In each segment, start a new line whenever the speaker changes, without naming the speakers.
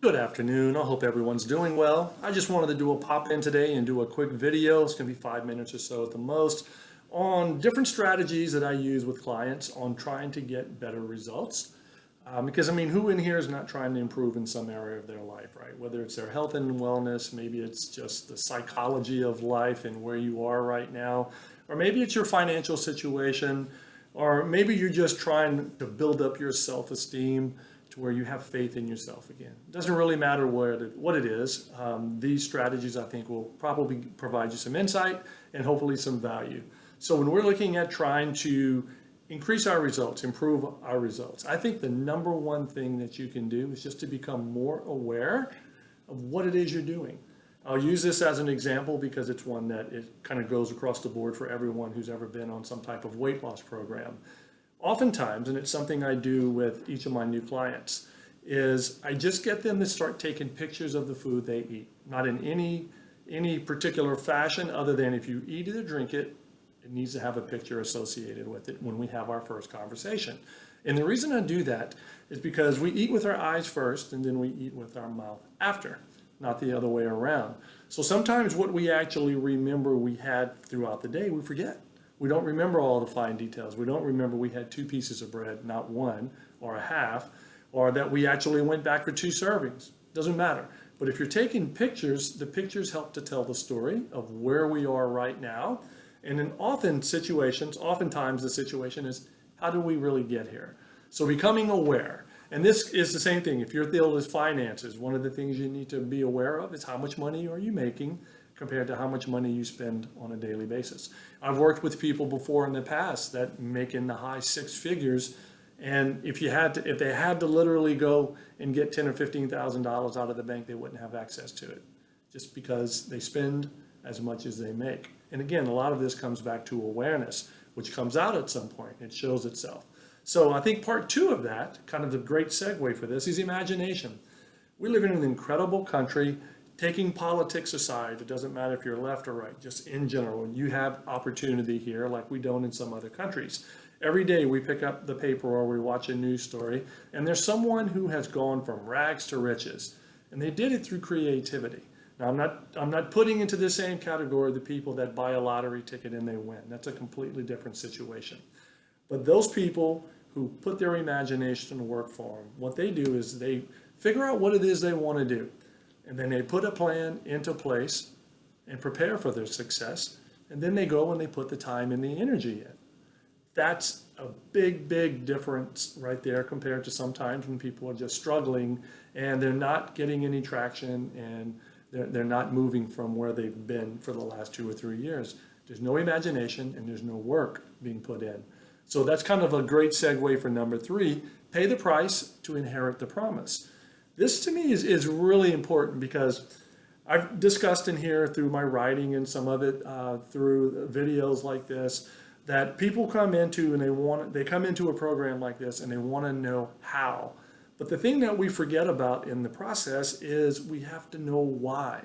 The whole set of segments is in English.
Good afternoon. I hope everyone's doing well. I just wanted to do a pop-in today and do a quick video. It's going to be 5 minutes or so at the most on different strategies that I use with clients on trying to get better results. Because who in here is not trying to improve in some area of their life, right? Whether it's their health and wellness, maybe it's just the psychology of life and where you are right now, or maybe it's your financial situation, or maybe you're just trying to build up your self-esteem to where you have faith in yourself again. It doesn't really matter what it is. These strategies, I think, will probably provide you some insight and hopefully some value. So when we're looking at trying to increase our results, improve our results, I think the number one thing that you can do is just to become more aware of what it is you're doing. I'll use this as an example because it's one that it kind of goes across the board for everyone who's ever been on some type of weight loss program. Oftentimes, and it's something I do with each of my new clients, is I just get them to start taking pictures of the food they eat. Not in any particular fashion other than if you eat it or drink it, it needs to have a picture associated with it when we have our first conversation. And the reason I do that is because we eat with our eyes first and then we eat with our mouth after, not the other way around. So sometimes what we actually remember we had throughout the day, we forget. We don't remember all the fine details. We don't remember we had 2 pieces of bread, not 1 or a half, or that we actually went back for 2 servings. Doesn't matter. But if you're taking pictures, the pictures help to tell the story of where we are right now. And in oftentimes the situation is, how do we really get here? So becoming aware. And this is the same thing. If your deal is finances, one of the things you need to be aware of is how much money are you making compared to how much money you spend on a daily basis. I've worked with people before in the past that make in the high 6 figures, and if they had to literally go and get $10,000 or $15,000 out of the bank, they wouldn't have access to it, just because they spend as much as they make. And again, a lot of this comes back to awareness, which comes out at some point. It shows itself. So I think part 2 of that, kind of the great segue for this, is imagination. We live in an incredible country. Taking politics aside, it doesn't matter if you're left or right, just in general, you have opportunity here like we don't in some other countries. Every day we pick up the paper or we watch a news story, and there's someone who has gone from rags to riches, and they did it through creativity. Now, I'm not putting into the same category the people that buy a lottery ticket and they win. That's a completely different situation. But those people who put their imagination to work for them, what they do is they figure out what it is they want to do. And then they put a plan into place and prepare for their success. And then they go and they put the time and the energy in. That's a big, big difference right there compared to sometimes when people are just struggling and they're not getting any traction and they're not moving from where they've been for the last 2 or 3 years. There's no imagination and there's no work being put in. So that's kind of a great segue for number 3. Pay the price to inherit the promise. This to me is really important because I've discussed in here through my writing and some of it through videos like this, that people come into and they come into a program like this and they want to know how. But the thing that we forget about in the process is we have to know why.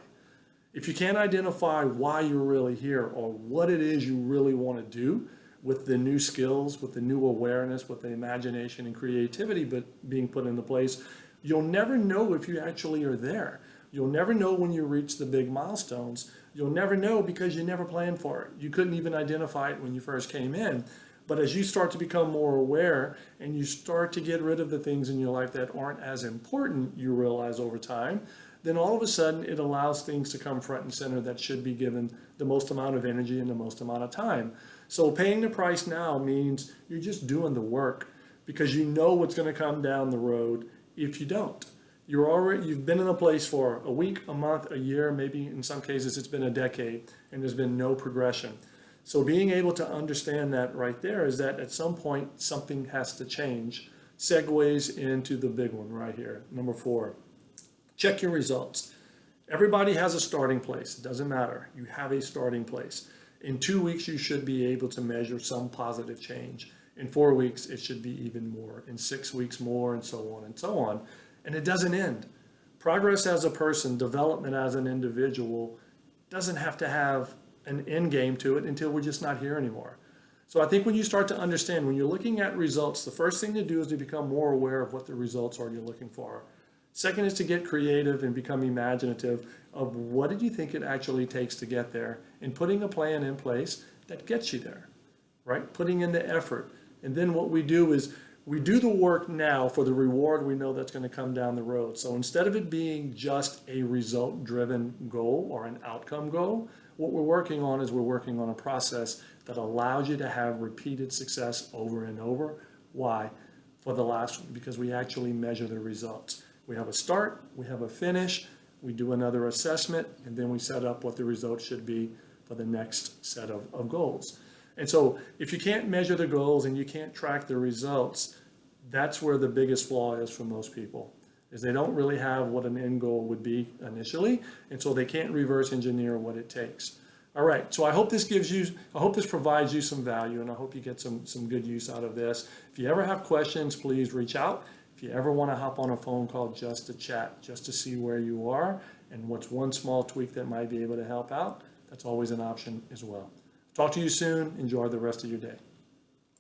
If you can't identify why you're really here or what it is you really want to do with the new skills, with the new awareness, with the imagination and creativity being put into place, you'll never know if you actually are there. You'll never know when you reach the big milestones. You'll never know because you never planned for it. You couldn't even identify it when you first came in. But as you start to become more aware and you start to get rid of the things in your life that aren't as important, you realize over time, then all of a sudden it allows things to come front and center that should be given the most amount of energy and the most amount of time. So paying the price now means you're just doing the work because you know what's going to come down the road. If you don't, you've been in a place for a week, a month, a year, maybe in some cases it's been a decade, and there's been no progression. So being able to understand that right there is that at some point something has to change. Segues into the big one right here, number 4. Check your results. Everybody has a starting place. It doesn't matter. You have a starting place. In 2 weeks, you should be able to measure some positive change. In 4 weeks, it should be even more. In 6 weeks, more, and so on and so on. And it doesn't end. Progress as a person, development as an individual, doesn't have to have an end game to it until we're just not here anymore. So I think when you start to understand, when you're looking at results, the first thing to do is to become more aware of what the results are you're looking for. Second is to get creative and become imaginative of what did you think it actually takes to get there, and putting a plan in place that gets you there, right? Putting in the effort. And then what we do is we do the work now for the reward we know that's going to come down the road. So instead of it being just a result-driven goal or an outcome goal, what we're working on is we're working on a process that allows you to have repeated success over and over. Why? For the last one, because we actually measure the results. We have a start, we have a finish, we do another assessment, and then we set up what the results should be for the next set of goals. And so if you can't measure the goals and you can't track the results, that's where the biggest flaw is for most people, is they don't really have what an end goal would be initially, and so they can't reverse engineer what it takes. All right, so I hope this provides you some value, and I hope you get some good use out of this. If you ever have questions, please reach out. If you ever want to hop on a phone call just to chat, just to see where you are and what's one small tweak that might be able to help out, that's always an option as well. Talk to you soon. Enjoy the rest of your day.